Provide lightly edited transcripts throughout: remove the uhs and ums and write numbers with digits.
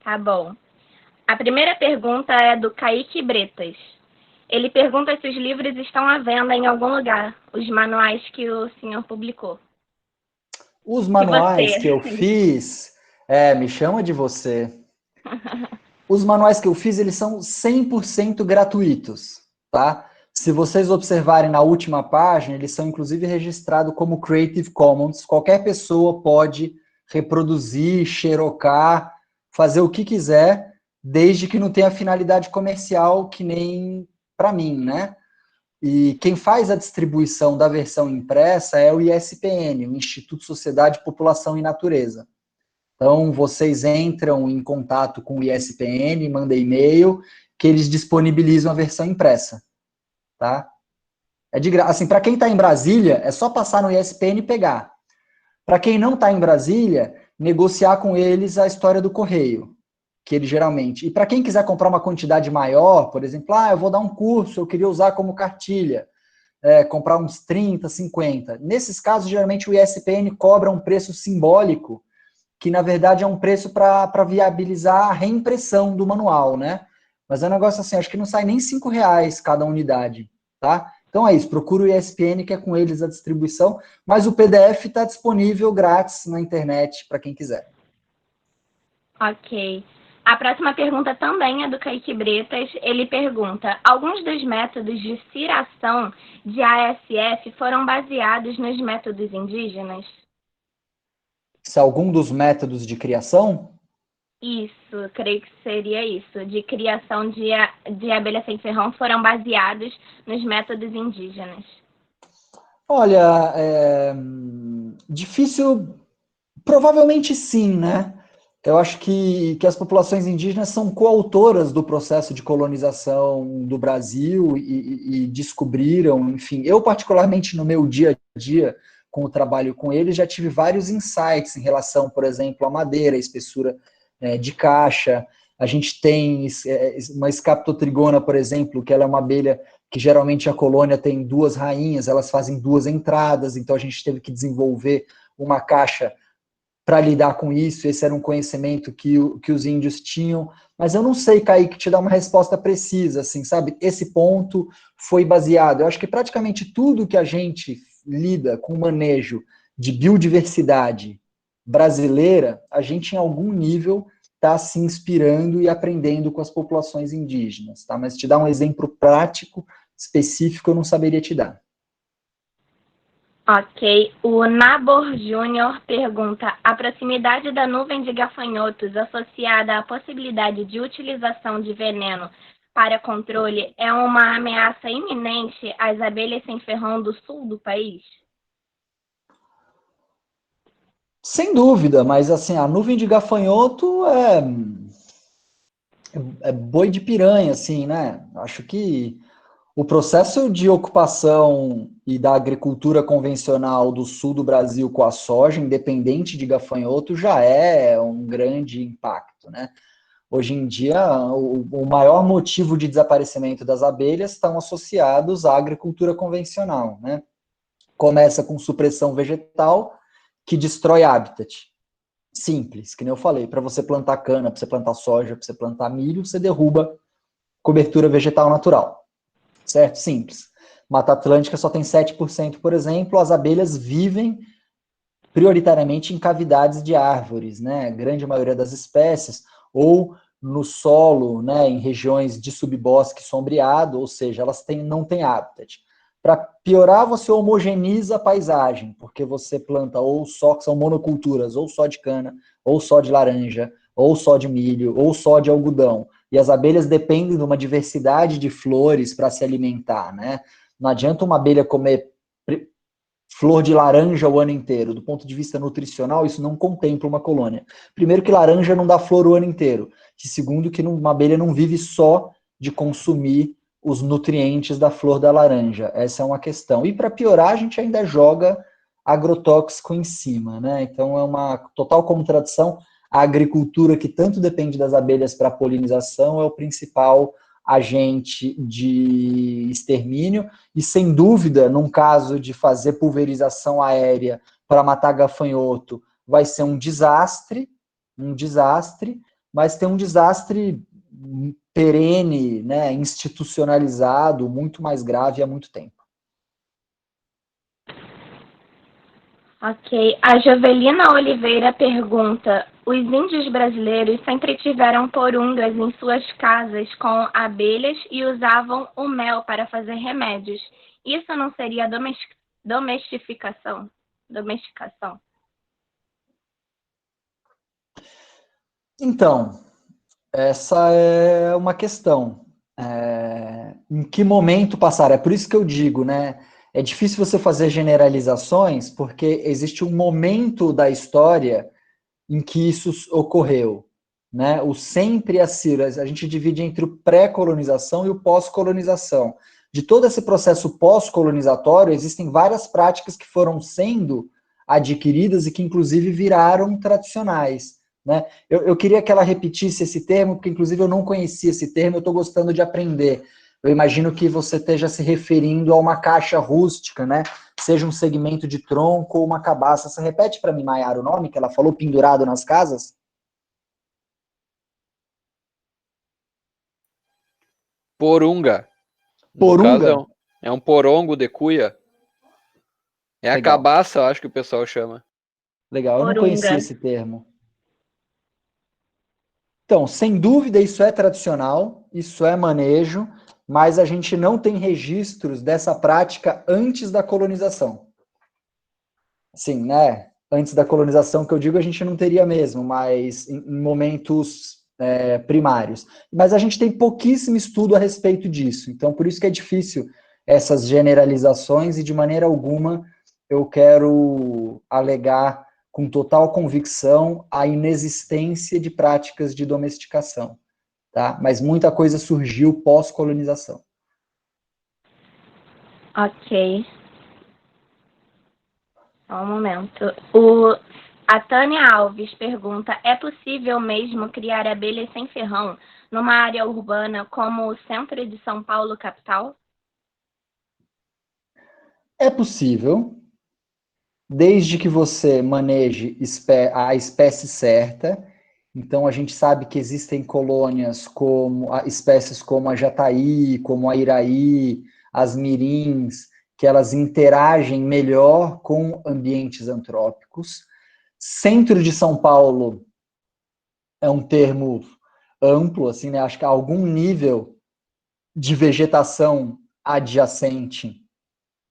Tá bom. A primeira pergunta é do Kaique Bretas. Ele pergunta se os livros estão à venda em algum lugar, os manuais que o senhor publicou. Os De manuais que eu você. fiz, me chama de você. Os manuais que eu fiz, eles são 100% gratuitos, tá? Se vocês observarem na última página, eles são inclusive registrados como Creative Commons. Qualquer pessoa pode reproduzir, xerocar, fazer o que quiser, desde que não tenha finalidade comercial, que nem para mim, né? E quem faz a distribuição da versão impressa é o ISPN, o Instituto Sociedade, População e Natureza. Então, vocês entram em contato com o ISPN, mandam e-mail, que eles disponibilizam a versão impressa, tá? É de graça. Assim, para quem está em Brasília, é só passar no ISPN e pegar. Para quem não está em Brasília, negociar com eles a história do correio, que ele geralmente... E para quem quiser comprar uma quantidade maior, por exemplo, eu vou dar um curso, eu queria usar como cartilha, comprar uns 30, 50. Nesses casos, geralmente o ISPN cobra um preço simbólico, que na verdade é um preço para viabilizar a reimpressão do manual, né? Mas é um negócio assim, acho que não sai nem R$ 5 cada unidade, tá? Então é isso, procura o ISPN, que é com eles a distribuição, mas o PDF está disponível grátis na internet para quem quiser. Ok. A próxima pergunta também é do Kaique Bretas. Ele pergunta: alguns dos métodos de ciração de ASF foram baseados nos métodos indígenas? Se algum dos métodos de criação... Isso, creio que seria isso. De criação de abelha sem ferrão foram baseados nos métodos indígenas. Olha, difícil, provavelmente sim, né? Eu acho que as populações indígenas são coautoras do processo de colonização do Brasil e descobriram, enfim, eu particularmente no meu dia a dia, com o trabalho com eles, já tive vários insights em relação, por exemplo, à madeira, à espessura de caixa. A gente tem uma Scaptotrigona, por exemplo, que ela é uma abelha que geralmente a colônia tem duas rainhas, elas fazem duas entradas, então a gente teve que desenvolver uma caixa para lidar com isso. Esse era um conhecimento que os índios tinham, mas eu não sei, Kaique, te dar uma resposta precisa, assim, sabe? Esse ponto foi baseado. Eu acho que praticamente tudo que a gente lida com o manejo de biodiversidade brasileira, a gente em algum nível está se inspirando e aprendendo com as populações indígenas, tá? Mas te dar um exemplo prático, específico, eu não saberia te dar. Ok. O Nabor Júnior pergunta: a proximidade da nuvem de gafanhotos associada à possibilidade de utilização de veneno para controle é uma ameaça iminente às abelhas sem ferrão do sul do país? Sem dúvida, mas assim, a nuvem de gafanhoto é boi de piranha, assim, né? Acho que o processo de ocupação e da agricultura convencional do sul do Brasil com a soja, independente de gafanhoto, já é um grande impacto, né? Hoje em dia, o maior motivo de desaparecimento das abelhas estão associados à agricultura convencional, né? Começa com supressão vegetal, que destrói habitat. Simples, que nem eu falei, para você plantar cana, para você plantar soja, para você plantar milho, você derruba cobertura vegetal natural. Certo? Simples. Mata Atlântica só tem 7%, por exemplo, as abelhas vivem prioritariamente em cavidades de árvores, né? A grande maioria das espécies, ou no solo, né, em regiões de subbosque sombreado, ou seja, elas não têm habitat. Para piorar, você homogeneiza a paisagem, porque você planta ou só, que são monoculturas, ou só de cana, ou só de laranja, ou só de milho, ou só de algodão. E as abelhas dependem de uma diversidade de flores para se alimentar, né? Não adianta uma abelha comer flor de laranja o ano inteiro. Do ponto de vista nutricional, isso não contempla uma colônia. Primeiro que laranja não dá flor o ano inteiro. E segundo que uma abelha não vive só de consumir os nutrientes da flor da laranja. Essa é uma questão. E para piorar, a gente ainda joga agrotóxico em cima, né? Então é uma total contradição. A agricultura, que tanto depende das abelhas para a polinização, é o principal agente de extermínio, e sem dúvida, num caso de fazer pulverização aérea para matar gafanhoto, vai ser um desastre, mas tem um desastre perene, né, institucionalizado, muito mais grave há muito tempo. Ok. A Jovelina Oliveira pergunta: os índios brasileiros sempre tiveram porungas em suas casas com abelhas e usavam o mel para fazer remédios. Isso não seria domesticação? Domesticação. Então, essa é uma questão. Em que momento passar? É por isso que eu digo, né? É difícil você fazer generalizações, porque existe um momento da história em que isso ocorreu, né? O sempre a ser, a gente divide entre o pré-colonização e o pós-colonização. De todo esse processo pós-colonizatório, existem várias práticas que foram sendo adquiridas e que inclusive viraram tradicionais, né? Eu queria que ela repetisse esse termo, porque inclusive eu não conhecia esse termo, eu estou gostando de aprender. Eu imagino que você esteja se referindo a uma caixa rústica, né? Seja um segmento de tronco ou uma cabaça. Você repete para mim, Maiara, o nome que ela falou, pendurado nas casas? Porunga. No caso, Porunga? é um porongo de cuia. É a Legal, cabaça, eu acho que o pessoal chama. legal. Eu não conhecia Porunga. esse termo. Então, sem dúvida, isso é tradicional, isso é manejo, mas a gente não tem registros dessa prática antes da colonização. Sim, né? Antes da colonização, que eu digo, a gente não teria mesmo, mas em momentos primários. Mas a gente tem pouquíssimo estudo a respeito disso, então por isso que é difícil essas generalizações e de maneira alguma eu quero alegar com total convicção a inexistência de práticas de domesticação, tá? Mas muita coisa surgiu pós-colonização. Ok. Só um momento. A Tânia Alves pergunta: é possível mesmo criar abelhas sem ferrão numa área urbana como o centro de São Paulo, capital? É possível, desde que você maneje a espécie certa. Então, a gente sabe que existem colônias como espécies como a jataí, como a iraí, as mirins, que elas interagem melhor com ambientes antrópicos. Centro de São Paulo é um termo amplo, assim, né? Acho que há algum nível de vegetação adjacente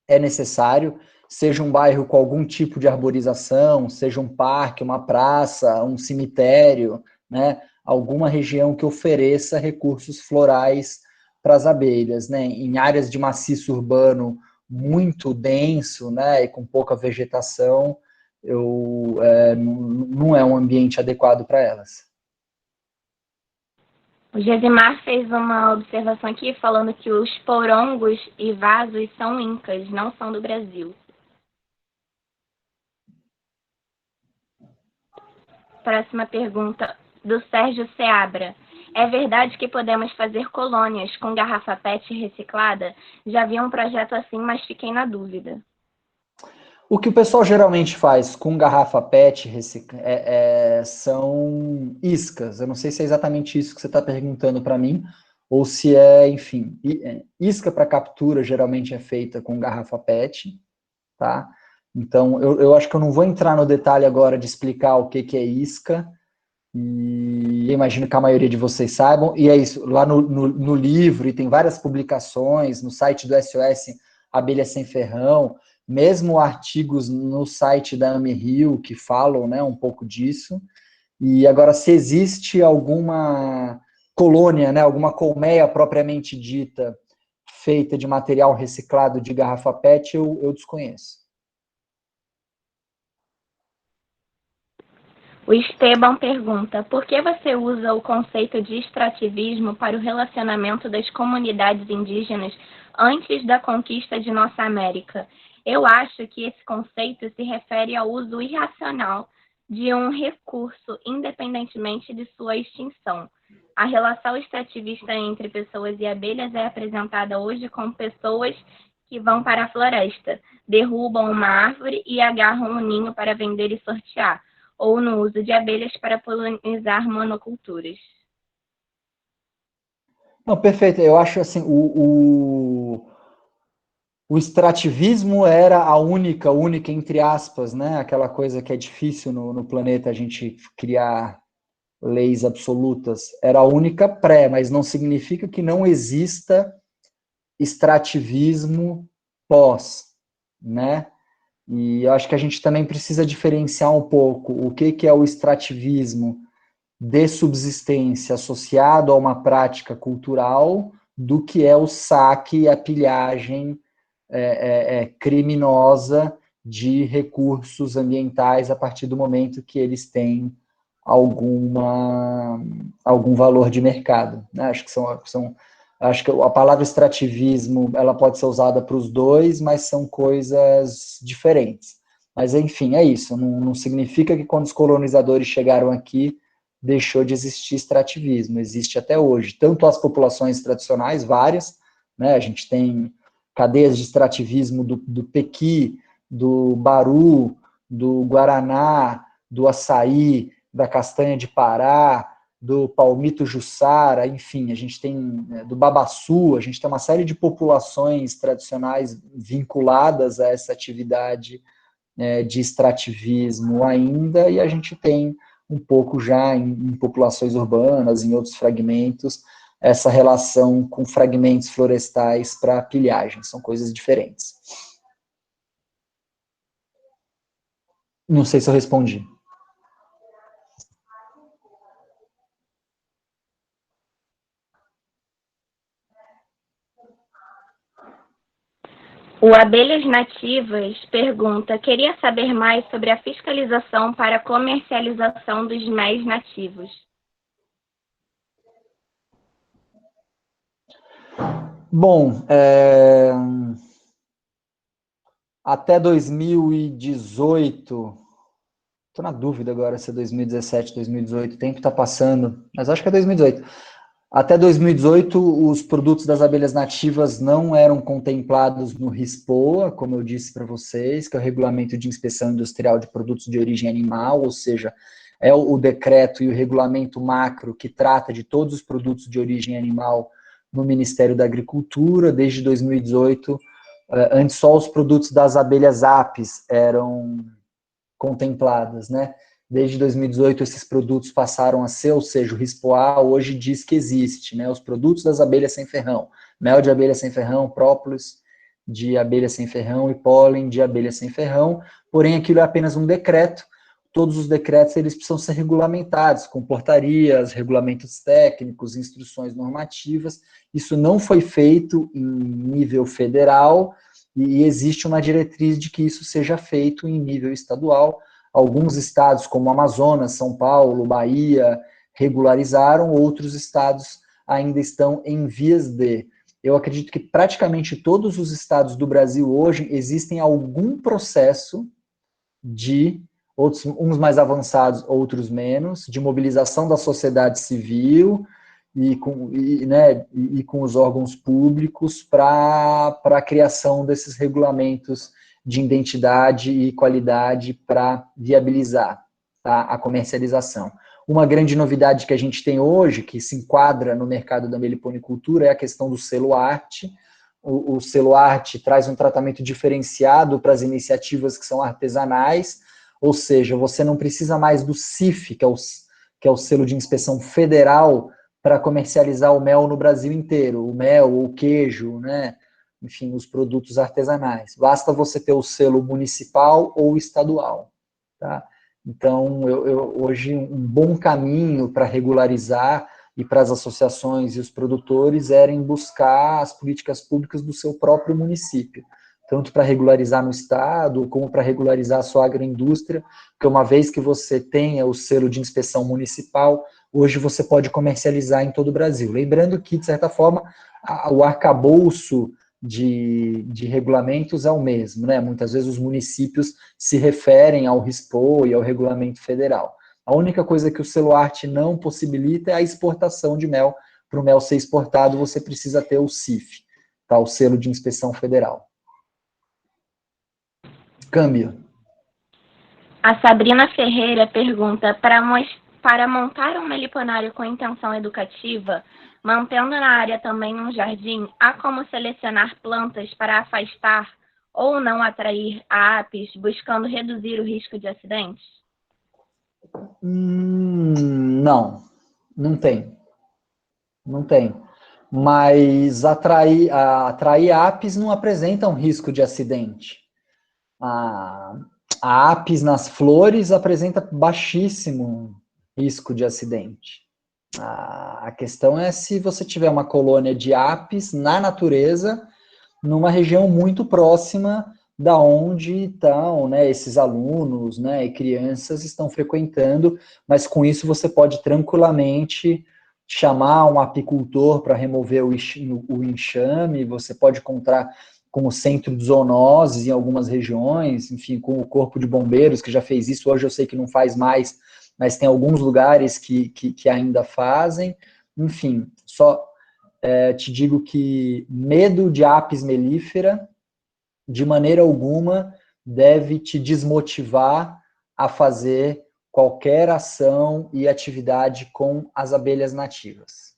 é necessário, seja um bairro com algum tipo de arborização, seja um parque, uma praça, um cemitério, né? Alguma região que ofereça recursos florais para as abelhas, né? Em áreas de maciço urbano muito denso, né? E com pouca vegetação, não é um ambiente adequado para elas. O Gesimar fez uma observação aqui falando que os porongos e vasos são incas, não são do Brasil. Próxima pergunta, do Sérgio Seabra. É verdade que podemos fazer colônias com garrafa PET reciclada? Já vi um projeto assim, mas fiquei na dúvida. O que o pessoal geralmente faz com garrafa PET são iscas. Eu não sei se é exatamente isso que você está perguntando para mim, ou se é, enfim, isca para captura geralmente é feita com garrafa PET, tá? Então, eu acho que eu não vou entrar no detalhe agora de explicar o que é isca, e imagino que a maioria de vocês saibam, e é isso, lá no livro, e tem várias publicações, no site do SOS Abelha Sem Ferrão, mesmo artigos no site da AmRio que falam, né, um pouco disso. E agora, se existe alguma colônia, né, alguma colmeia propriamente dita, feita de material reciclado de garrafa PET, eu desconheço. O Esteban pergunta: por que você usa o conceito de extrativismo para o relacionamento das comunidades indígenas antes da conquista de nossa América? Eu acho que esse conceito se refere ao uso irracional de um recurso, independentemente de sua extinção. A relação extrativista entre pessoas e abelhas é apresentada hoje como pessoas que vão para a floresta, derrubam uma árvore e agarram um ninho para vender e sortear. ou no uso de abelhas para polinizar monoculturas. Não, perfeito. Eu acho assim, o extrativismo era a única entre aspas, né? Aquela coisa que é difícil no planeta a gente criar leis absolutas. Era a única mas não significa que não exista extrativismo pós, né? E eu acho que a gente também precisa diferenciar um pouco o que é o extrativismo de subsistência associado a uma prática cultural do que é o saque e a pilhagem criminosa de recursos ambientais a partir do momento que eles têm algum valor de mercado. Né? Acho que a palavra extrativismo ela pode ser usada para os dois, mas são coisas diferentes. Mas, enfim, é isso. Não significa que quando os colonizadores chegaram aqui, deixou de existir extrativismo. Existe até hoje. Tanto as populações tradicionais, várias, né? A gente tem cadeias de extrativismo do pequi, do baru, do guaraná, do açaí, da castanha de Pará, do palmito jussara, enfim, a gente tem do babaçu, a gente tem uma série de populações tradicionais vinculadas a essa atividade de extrativismo ainda, e a gente tem um pouco já em populações urbanas, em outros fragmentos, essa relação com fragmentos florestais para pilhagem, são coisas diferentes. Não sei se eu respondi. O Abelhas Nativas pergunta: queria saber mais sobre a fiscalização para a comercialização dos méis nativos. Bom, até 2018, estou na dúvida agora se é 2017, 2018, o tempo está passando, mas acho que é 2018. Até 2018, os produtos das abelhas nativas não eram contemplados no RISPOA, como eu disse para vocês, que é o Regulamento de Inspeção Industrial de Produtos de Origem Animal, ou seja, é o decreto e o regulamento macro que trata de todos os produtos de origem animal no Ministério da Agricultura. Desde 2018, antes só os produtos das abelhas apis eram contempladas, né? Desde 2018, esses produtos passaram a ser, ou seja, o RISPOA hoje diz que existe, né? Os produtos das abelhas sem ferrão, mel de abelha sem ferrão, própolis de abelha sem ferrão e pólen de abelha sem ferrão, porém aquilo é apenas um decreto. Todos os decretos eles precisam ser regulamentados, com portarias, regulamentos técnicos, instruções normativas. Isso não foi feito em nível federal, e existe uma diretriz de que isso seja feito em nível estadual. Alguns estados, como Amazonas, São Paulo, Bahia, regularizaram, outros estados ainda estão em vias de. Eu acredito que praticamente todos os estados do Brasil hoje existem algum processo de, uns mais avançados, outros menos, de mobilização da sociedade civil e com os órgãos públicos para a criação desses regulamentos de identidade e qualidade para viabilizar, tá, a comercialização. Uma grande novidade que a gente tem hoje, que se enquadra no mercado da meliponicultura, é a questão do selo arte. O selo arte traz um tratamento diferenciado para as iniciativas que são artesanais, ou seja, você não precisa mais do CIF, que é o selo de inspeção federal, para comercializar o mel no Brasil inteiro, o mel, o queijo, né? Enfim, os produtos artesanais. Basta você ter o selo municipal ou estadual, tá? Então, hoje, um bom caminho para regularizar e para as associações e os produtores em buscar as políticas públicas do seu próprio município, tanto para regularizar no estado, como para regularizar a sua agroindústria, porque uma vez que você tenha o selo de inspeção municipal, hoje você pode comercializar em todo o Brasil. Lembrando que, de certa forma, o arcabouço de regulamentos é o mesmo, né? Muitas vezes os municípios se referem ao RISPO e ao regulamento federal. A única coisa que o selo arte não possibilita é a exportação de mel. Para o mel ser exportado, você precisa ter o CIF, tá? O selo de inspeção federal. Câmbio. A Sabrina Ferreira pergunta: para montar um meliponário com intenção educativa, mantendo na área também um jardim, há como selecionar plantas para afastar ou não atrair apis, buscando reduzir o risco de acidentes? Não, não tem. Não tem. Mas atrair apis não apresenta um risco de acidente. A, a apis nas flores apresenta baixíssimo risco de acidente. A questão é se você tiver uma colônia de apis na natureza, numa região muito próxima da onde estão, né, esses alunos, né, e crianças estão frequentando, mas com isso você pode tranquilamente chamar um apicultor para remover o enxame, você pode encontrar com o centro de zoonoses em algumas regiões, enfim, com o corpo de bombeiros que já fez isso, hoje eu sei que não faz mais, mas tem alguns lugares que ainda fazem, enfim, só te digo que medo de apis mellifera, de maneira alguma, deve te desmotivar a fazer qualquer ação e atividade com as abelhas nativas.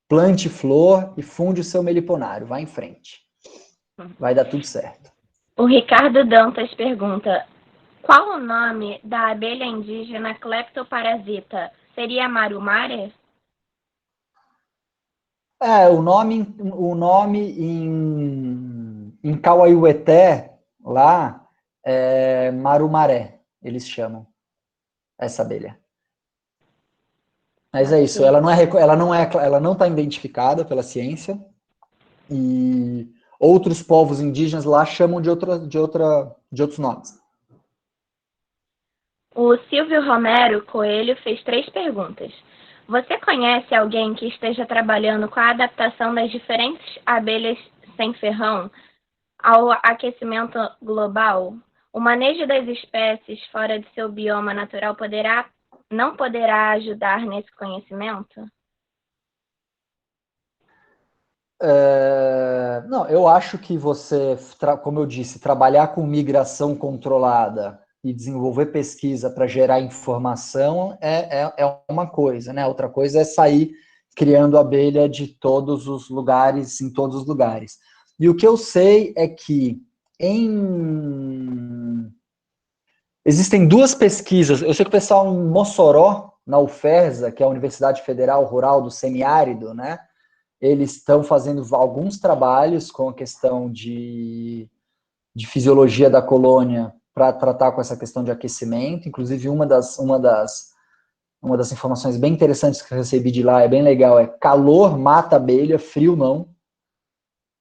Plante flor e funde o seu meliponário, vai em frente. Vai dar tudo certo. O Ricardo Dantas pergunta: qual o nome da abelha indígena cleptoparasita? Seria Marumare? O nome em Kawaiueté, lá, é Marumaré, eles chamam essa abelha. Mas é isso, ela não está identificada pela ciência, e outros povos indígenas lá chamam de outros nomes. O Silvio Romero Coelho fez 3 perguntas. Você conhece alguém que esteja trabalhando com a adaptação das diferentes abelhas sem ferrão ao aquecimento global? O manejo das espécies fora de seu bioma natural não poderá ajudar nesse conhecimento? Não, eu acho que você, como eu disse, trabalhar com migração controlada e desenvolver pesquisa para gerar informação é uma coisa, né? Outra coisa é sair criando abelha de todos os lugares, em todos os lugares. E o que eu sei é que existem 2 pesquisas. Eu sei que o pessoal em Mossoró, na UFERJ, que é a Universidade Federal Rural do Semiárido, né? Eles estão fazendo alguns trabalhos com a questão de fisiologia da colônia para tratar com essa questão de aquecimento. Inclusive, uma das informações bem interessantes que eu recebi de lá, é bem legal, é calor mata abelha, frio não.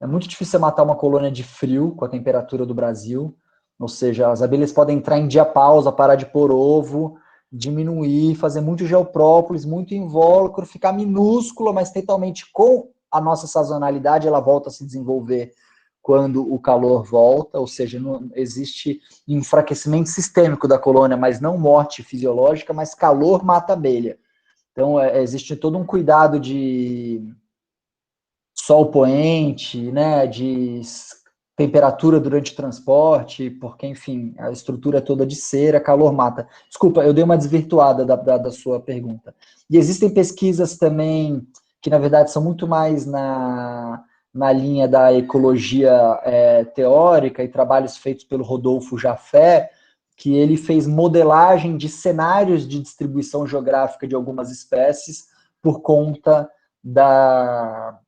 É muito difícil matar uma colônia de frio com a temperatura do Brasil. Ou seja, as abelhas podem entrar em diapausa, parar de pôr ovo, diminuir, fazer muito geoprópolis, muito invólucro, ficar minúscula, mas totalmente com a nossa sazonalidade, ela volta a se desenvolver quando o calor volta, ou seja, não existe enfraquecimento sistêmico da colônia, mas não morte fisiológica, mas calor mata a abelha. Então, existe todo um cuidado de sol poente, né, de temperatura durante o transporte, porque, enfim, a estrutura é toda de cera, calor mata. Desculpa, eu dei uma desvirtuada da sua pergunta. E existem pesquisas também que, na verdade, são muito mais na linha da ecologia teórica e trabalhos feitos pelo Rodolfo Jafé, que ele fez modelagem de cenários de distribuição geográfica de algumas espécies por conta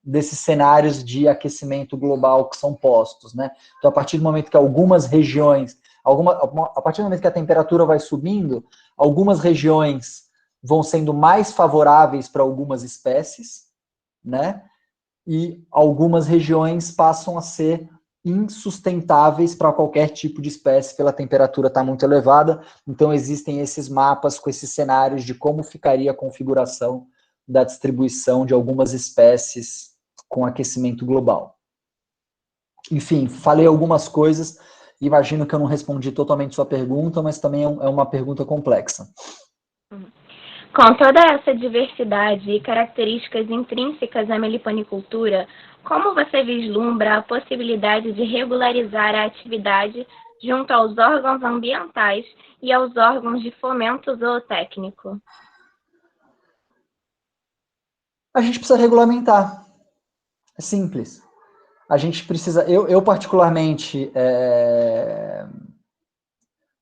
desses cenários de aquecimento global que são postos, né? Então, a partir do momento que algumas regiões, a partir do momento que a temperatura vai subindo, algumas regiões vão sendo mais favoráveis para algumas espécies, né? E algumas regiões passam a ser insustentáveis para qualquer tipo de espécie pela temperatura estar muito elevada. Então, existem esses mapas com esses cenários de como ficaria a configuração da distribuição de algumas espécies com aquecimento global. Enfim, falei algumas coisas, imagino que eu não respondi totalmente sua pergunta, mas também é uma pergunta complexa. Com toda essa diversidade e características intrínsecas à meliponicultura, como você vislumbra a possibilidade de regularizar a atividade junto aos órgãos ambientais e aos órgãos de fomento zootécnico? A gente precisa regulamentar. É simples. A gente precisa... Eu particularmente,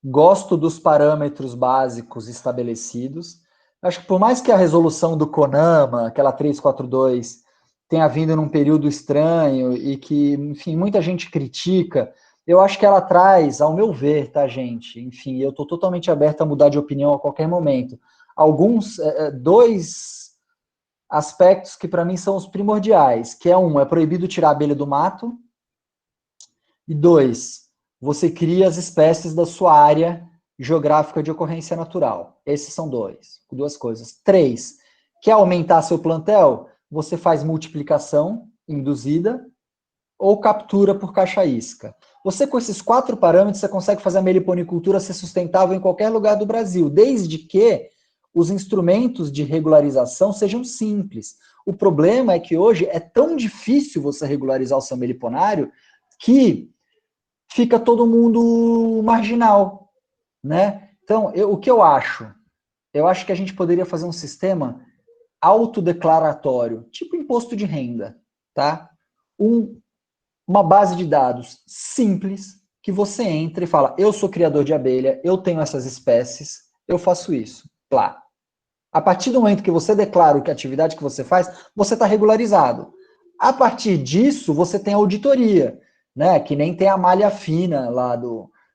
gosto dos parâmetros básicos estabelecidos. Acho que por mais que a resolução do CONAMA, aquela 342, tenha vindo num período estranho e que, enfim, muita gente critica, eu acho que ela traz, ao meu ver, tá, gente? Enfim, eu estou totalmente aberto a mudar de opinião a qualquer momento. Dois aspectos que para mim são os primordiais, que é proibido tirar a abelha do mato, e 2, você cria as espécies da sua área geográfica de ocorrência natural. Esses são duas coisas. 3, quer aumentar seu plantel? Você faz multiplicação induzida ou captura por caixa-isca. Você, com esses 4 parâmetros, você consegue fazer a meliponicultura ser sustentável em qualquer lugar do Brasil, desde que os instrumentos de regularização sejam simples. O problema é que hoje é tão difícil você regularizar o seu meliponário que fica todo mundo marginal, né? Então, o que eu acho? Eu acho que a gente poderia fazer um sistema autodeclaratório, tipo imposto de renda, tá? Uma base de dados simples, que você entra e fala, eu sou criador de abelha, eu tenho essas espécies, eu faço isso. Lá. A partir do momento que você declara a atividade que você faz, você está regularizado. A partir disso, você tem auditoria, né? Que nem tem a malha fina lá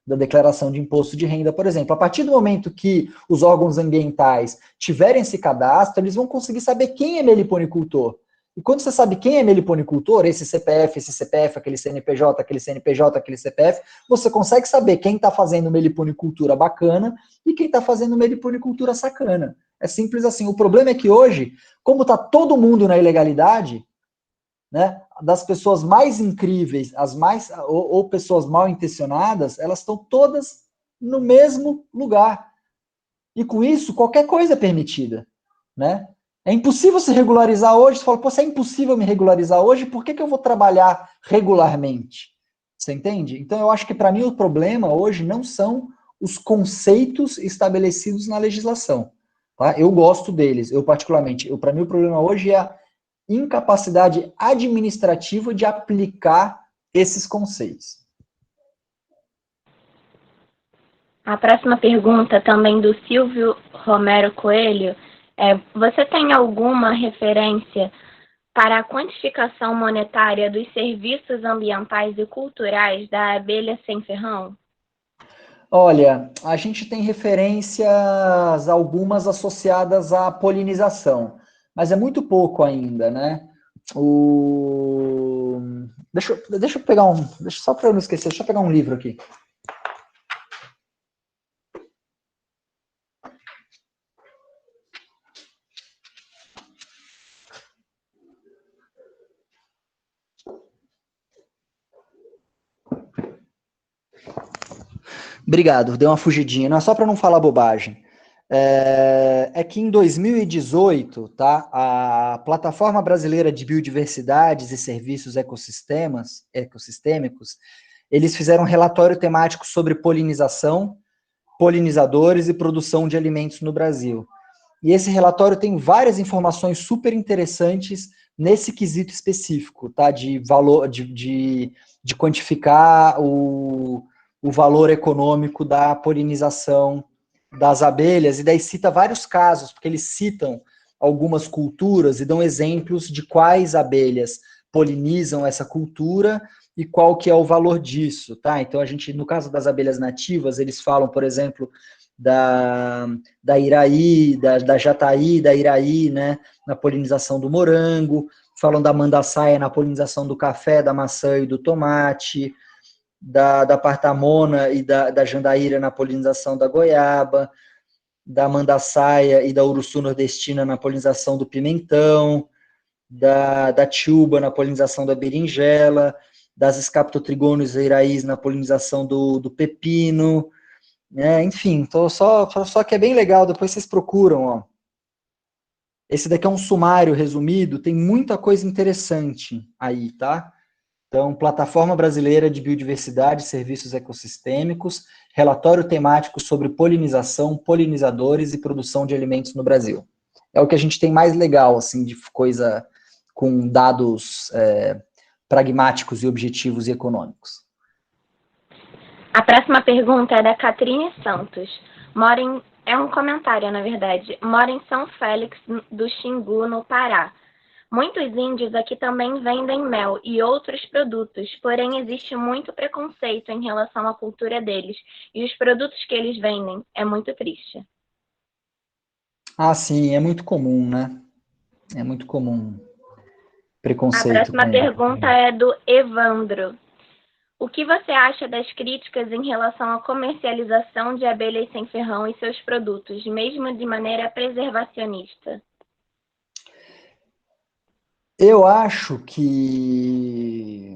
da declaração de imposto de renda, por exemplo. A partir do momento que os órgãos ambientais tiverem esse cadastro, eles vão conseguir saber quem é meliponicultor. E quando você sabe quem é meliponicultor, esse CPF, aquele CNPJ, aquele CPF, você consegue saber quem está fazendo meliponicultura bacana e quem está fazendo meliponicultura sacana. É simples assim. O problema é que hoje, como está todo mundo na ilegalidade, né, das pessoas mais incríveis, ou pessoas mal intencionadas, elas estão todas no mesmo lugar. E com isso, qualquer coisa é permitida, né? É impossível se regularizar hoje. Você fala, pô, se é impossível me regularizar hoje, por que eu vou trabalhar regularmente? Você entende? Então, eu acho que, para mim, o problema hoje não são os conceitos estabelecidos na legislação. Tá? Eu gosto deles, eu particularmente. Para mim, o problema hoje é a incapacidade administrativa de aplicar esses conceitos. A próxima pergunta, também do Silvio Romero Coelho, você tem alguma referência para a quantificação monetária dos serviços ambientais e culturais da abelha sem ferrão? Olha, a gente tem referências algumas associadas à polinização, mas é muito pouco ainda, né? Deixa eu pegar só para eu não esquecer, deixa eu pegar um livro aqui. Obrigado, deu uma fugidinha. Não é só para não falar bobagem. É que em 2018, tá, a Plataforma Brasileira de Biodiversidades e Serviços Ecossistêmicos, eles fizeram um relatório temático sobre polinização, polinizadores e produção de alimentos no Brasil. E esse relatório tem várias informações super interessantes nesse quesito específico, tá, de valor, de quantificar o valor econômico da polinização das abelhas, e daí cita vários casos, porque eles citam algumas culturas e dão exemplos de quais abelhas polinizam essa cultura e qual que é o valor disso, tá? Então, no caso das abelhas nativas, eles falam, por exemplo, da iraí, da jataí, da iraí, né, na polinização do morango, falam da mandaçaia na polinização do café, da maçã e do tomate, da partamona e da jandaíra na polinização da goiaba, da mandaçaia e da uruçu nordestina na polinização do pimentão, da tiúba na polinização da berinjela, das escaptotrigônios iraís na polinização do pepino, né? Enfim, só que é bem legal, depois vocês procuram, ó. Esse daqui é um sumário resumido, tem muita coisa interessante aí, tá? Então, Plataforma Brasileira de Biodiversidade e Serviços Ecossistêmicos, relatório temático sobre polinização, polinizadores e produção de alimentos no Brasil. É o que a gente tem mais legal, assim, de coisa com dados pragmáticos e objetivos e econômicos. A próxima pergunta é da Catrine Santos. É um comentário, na verdade. Mora em São Félix do Xingu, no Pará. Muitos índios aqui também vendem mel e outros produtos, porém existe muito preconceito em relação à cultura deles e os produtos que eles vendem. É muito triste. Ah, sim, é muito comum, né? É muito comum A preconceito próxima com... pergunta é do Evandro. O que você acha das críticas em relação à comercialização de abelhas sem ferrão e seus produtos, mesmo de maneira preservacionista? Eu acho que...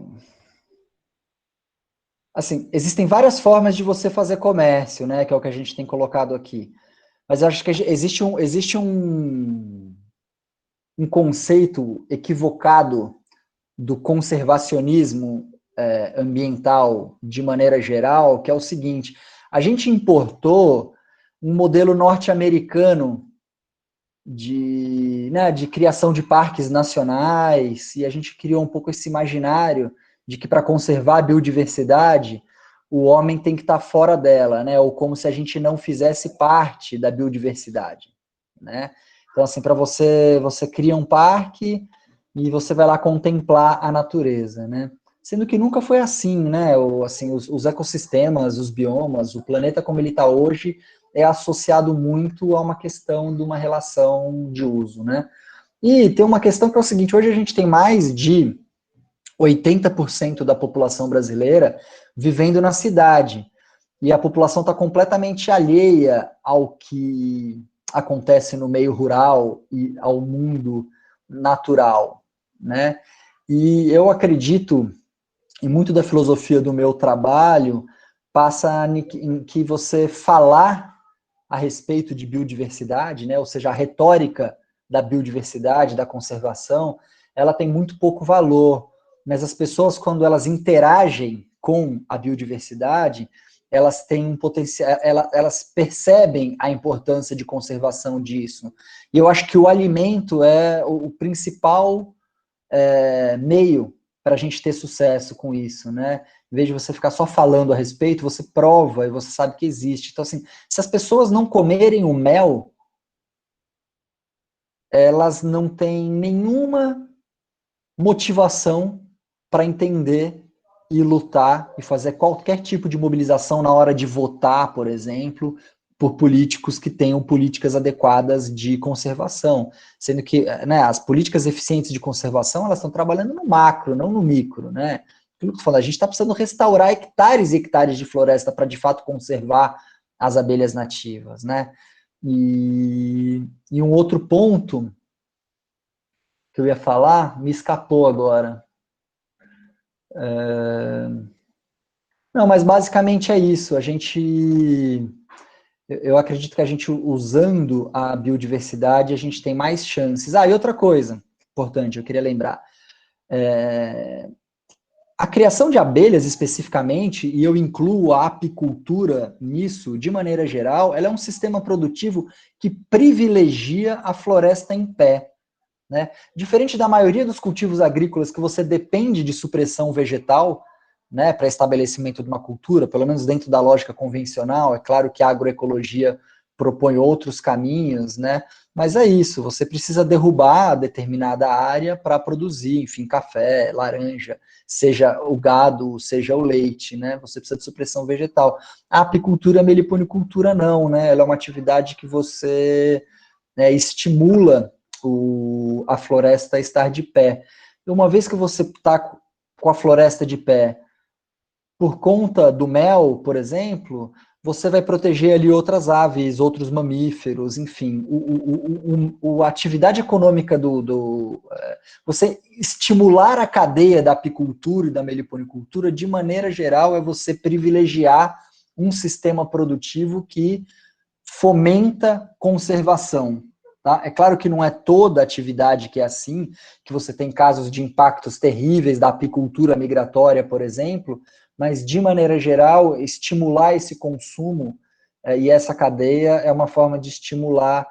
Assim, existem várias formas de você fazer comércio, né? Que é o que a gente tem colocado aqui. Mas eu acho que existe um conceito equivocado do conservacionismo ambiental de maneira geral, que é o seguinte: a gente importou um modelo norte-americano de criação de parques nacionais, e a gente criou um pouco esse imaginário de que para conservar a biodiversidade, o homem tem que estar fora dela, né? Ou como se a gente não fizesse parte da biodiversidade, né? Então, assim, para você cria um parque e você vai lá contemplar a natureza, né? Sendo que nunca foi assim, né? Assim, os ecossistemas, os biomas, o planeta como ele está hoje é associado muito a uma questão de uma relação de uso, né? E tem uma questão que é o seguinte: hoje a gente tem mais de 80% da população brasileira vivendo na cidade, e a população está completamente alheia ao que acontece no meio rural e ao mundo natural, né? E eu acredito, e muito da filosofia do meu trabalho passa em que você falar a respeito de biodiversidade, né, ou seja, a retórica da biodiversidade, da conservação, ela tem muito pouco valor, mas as pessoas, quando elas interagem com a biodiversidade, elas têm um potencial, elas percebem a importância de conservação disso. E eu acho que o alimento é o principal meio para a gente ter sucesso com isso, né? Em vez de você ficar só falando a respeito, você prova e você sabe que existe. Então, assim, se as pessoas não comerem o mel, elas não têm nenhuma motivação para entender e lutar e fazer qualquer tipo de mobilização na hora de votar, por exemplo, por políticos que tenham políticas adequadas de conservação, sendo que, né, as políticas eficientes de conservação, elas estão trabalhando no macro, não no micro, né? Aquilo que eu tô falando, a gente está precisando restaurar hectares e hectares de floresta para, de fato, conservar as abelhas nativas, né? E um outro ponto que eu ia falar, me escapou agora. Não, mas basicamente é isso. Eu acredito que a gente, usando a biodiversidade, a gente tem mais chances. Ah, e outra coisa importante, eu queria lembrar. A criação de abelhas, especificamente, e eu incluo a apicultura nisso, de maneira geral, ela é um sistema produtivo que privilegia a floresta em pé, né? Diferente da maioria dos cultivos agrícolas que você depende de supressão vegetal, né, para estabelecimento de uma cultura, pelo menos dentro da lógica convencional. É claro que a agroecologia propõe outros caminhos, né? Mas é isso, você precisa derrubar determinada área para produzir, enfim, café, laranja, seja o gado, seja o leite, né? Você precisa de supressão vegetal. A apicultura, a meliponicultura não, né? Ela é uma atividade que você, né, estimula a floresta a estar de pé. E uma vez que você está com a floresta de pé, por conta do mel, por exemplo, você vai proteger ali outras aves, outros mamíferos, enfim. A atividade econômica você estimular a cadeia da apicultura e da meliponicultura, de maneira geral, é você privilegiar um sistema produtivo que fomenta conservação, Tá? É claro que não é toda atividade que é assim, que você tem casos de impactos terríveis da apicultura migratória, por exemplo, mas, de maneira geral, estimular esse consumo e essa cadeia é uma forma de estimular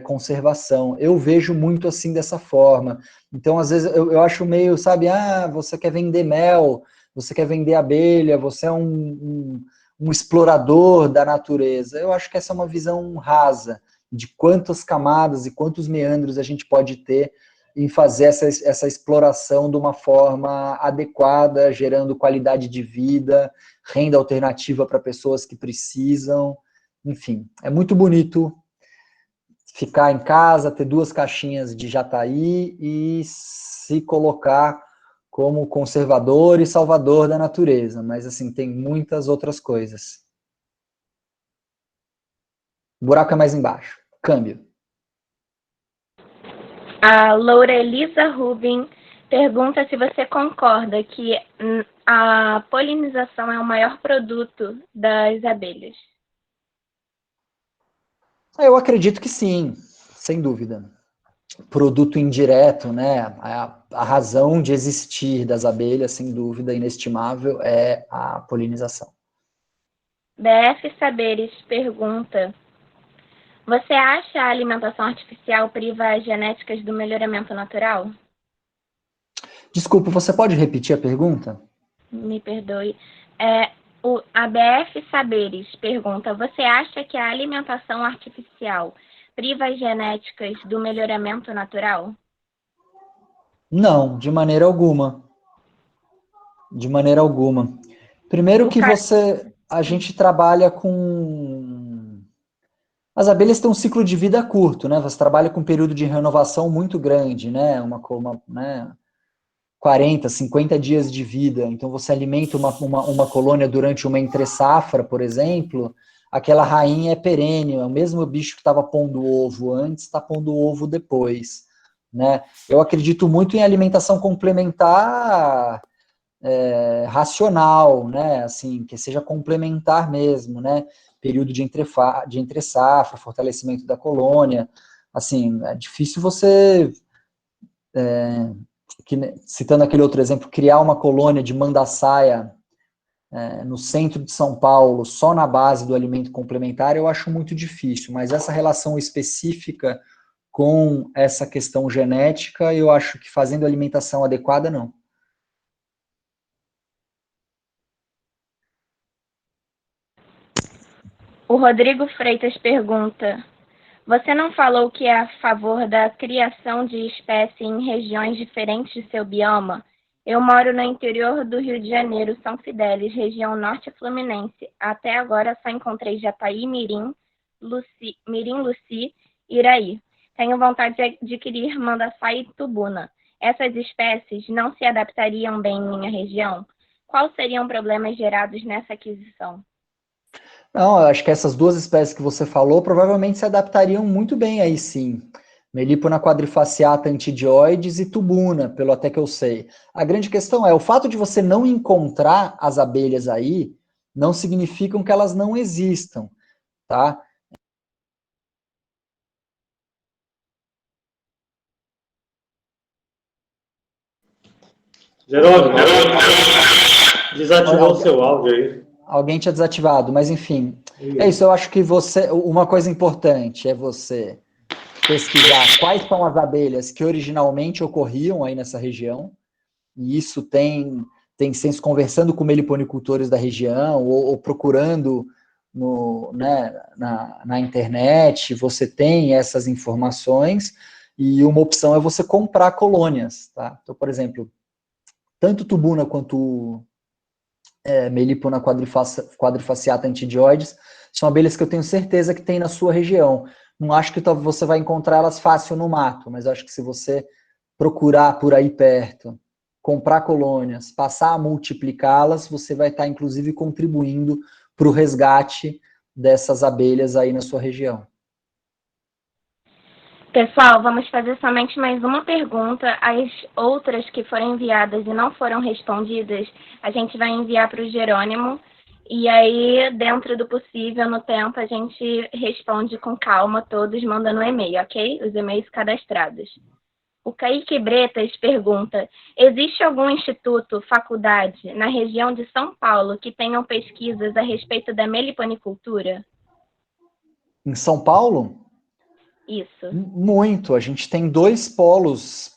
conservação. Eu vejo muito assim dessa forma. Então, às vezes, eu acho meio, sabe, você quer vender mel, você quer vender abelha, você é um explorador da natureza. Eu acho que essa é uma visão rasa de quantas camadas e quantos meandros a gente pode ter em fazer essa exploração de uma forma adequada, gerando qualidade de vida, renda alternativa para pessoas que precisam. Enfim, é muito bonito ficar em casa, ter 2 caixinhas de jataí e se colocar como conservador e salvador da natureza. Mas, assim, tem muitas outras coisas. O buraco é mais embaixo. Câmbio. A Laura Elisa Rubin pergunta se você concorda que a polinização é o maior produto das abelhas. Eu acredito que sim, sem dúvida. Produto indireto, né? A razão de existir das abelhas, sem dúvida, inestimável, é a polinização. BF Saberes pergunta: você acha a alimentação artificial priva as genéticas do melhoramento natural? Desculpa, você pode repetir a pergunta? Me perdoe. A BF Saberes pergunta: você acha que a alimentação artificial priva as genéticas do melhoramento natural? Não, de maneira alguma. De maneira alguma. Primeiro que a gente trabalha com... As abelhas têm um ciclo de vida curto, né? Você trabalha com um período de renovação muito grande, né? 40, 50 dias de vida. Então, você alimenta uma colônia durante uma entre-safra, por exemplo, aquela rainha é perene, é o mesmo bicho que estava pondo ovo antes, está pondo ovo depois, né? Eu acredito muito em alimentação complementar racional, né? Assim, que seja complementar mesmo, né? Período de entre-safra, fortalecimento da colônia. Assim, é difícil você... citando aquele outro exemplo, criar uma colônia de mandaçaia no centro de São Paulo, só na base do alimento complementar, eu acho muito difícil, mas essa relação específica com essa questão genética, eu acho que fazendo alimentação adequada, não. O Rodrigo Freitas pergunta: você não falou que é a favor da criação de espécie em regiões diferentes de seu bioma? Eu moro no interior do Rio de Janeiro, São Fidélis, região norte fluminense. Até agora só encontrei jataí, mirim, luci, iraí. Tenho vontade de adquirir mandaçaí e tubuna. Essas espécies não se adaptariam bem em minha região? Quais seriam problemas gerados nessa aquisição? Não, eu acho que essas 2 espécies que você falou provavelmente se adaptariam muito bem aí sim. Melipona quadrifaciata antidioides e tubuna, pelo até que eu sei. A grande questão é, o fato de você não encontrar as abelhas aí, não significa que elas não existam, tá? Jerônimo, desativou o seu áudio aí. Alguém tinha desativado, mas enfim. É isso, eu acho que uma coisa importante é você pesquisar quais são as abelhas que originalmente ocorriam aí nessa região, e isso tem senso conversando com meliponicultores da região, ou procurando na internet, você tem essas informações, e uma opção é você comprar colônias, tá? Então, por exemplo, tanto tubuna quanto Melipona quadrifaciata antidioides, são abelhas que eu tenho certeza que tem na sua região. Não acho que você vai encontrar elas fácil no mato, mas acho que se você procurar por aí perto, comprar colônias, passar a multiplicá-las, você vai estar, inclusive, contribuindo para o resgate dessas abelhas aí na sua região. Pessoal, vamos fazer somente mais uma pergunta. As outras que foram enviadas e não foram respondidas, a gente vai enviar para o Jerônimo E aí, dentro do possível, no tempo, a gente responde com calma, todos mandando um e-mail, ok? Os e-mails cadastrados. O Kaique Bretas pergunta: existe algum instituto, faculdade, na região de São Paulo que tenham pesquisas a respeito da meliponicultura? Em São Paulo? Isso. Muito. A gente tem 2 polos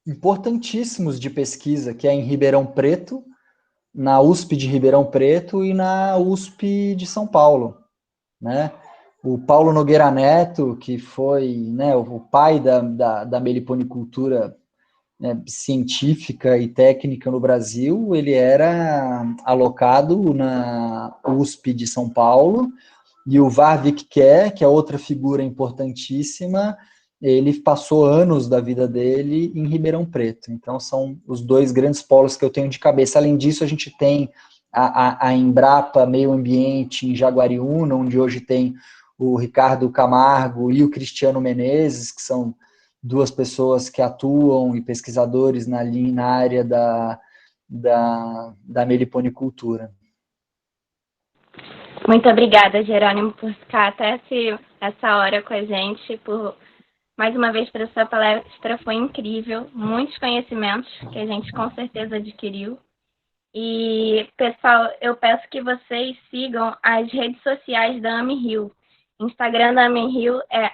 importantíssimos de pesquisa, que é em Ribeirão Preto, na USP de Ribeirão Preto e na USP de São Paulo, né? O Paulo Nogueira Neto, que foi, né, o pai da meliponicultura, né, científica e técnica no Brasil, ele era alocado na USP de São Paulo, e o Warwick Kerr, que é outra figura importantíssima, ele passou anos da vida dele em Ribeirão Preto. Então, são os 2 grandes polos que eu tenho de cabeça. Além disso, a gente tem a Embrapa Meio Ambiente em Jaguariúna, onde hoje tem o Ricardo Camargo e o Cristiano Menezes, que são 2 pessoas que atuam e pesquisadores na área da meliponicultura. Muito obrigada, Jerônimo, por ficar até essa hora com a gente, mais uma vez, pela sua palestra, foi incrível, muitos conhecimentos que a gente com certeza adquiriu. E, pessoal, eu peço que vocês sigam as redes sociais da AmiRio. Instagram da AmiRio é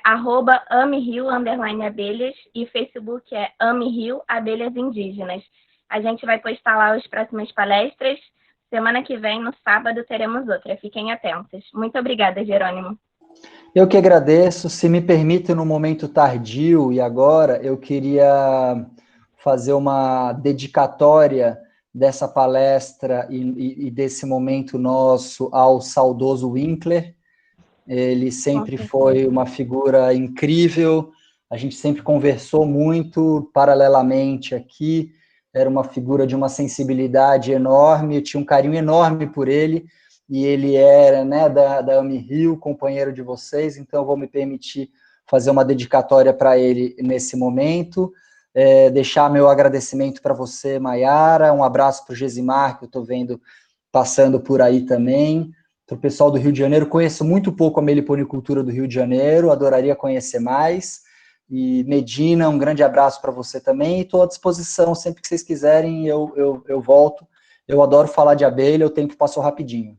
@AmiRio_abelhas e Facebook é AmiRio Abelhas Indígenas. A gente vai postar lá as próximas palestras. Semana que vem, no sábado, teremos outra. Fiquem atentos. Muito obrigada, Jerônimo. Eu que agradeço. Se me permite, no momento tardio e agora, eu queria fazer uma dedicatória dessa palestra e desse momento nosso ao saudoso Winkler. Ele sempre foi uma figura incrível, a gente sempre conversou muito paralelamente aqui, era uma figura de uma sensibilidade enorme, eu tinha um carinho enorme por ele, e ele era, né, da AmiRio, companheiro de vocês, então eu vou me permitir fazer uma dedicatória para ele nesse momento, deixar meu agradecimento para você, Maiara, um abraço para o Gesimar, que eu estou vendo passando por aí também, para o pessoal do Rio de Janeiro. Conheço muito pouco a meliponicultura do Rio de Janeiro, adoraria conhecer mais. E Medina, um grande abraço para você também, e estou à disposição, sempre que vocês quiserem, eu volto. Eu adoro falar de abelha, o tempo passou rapidinho.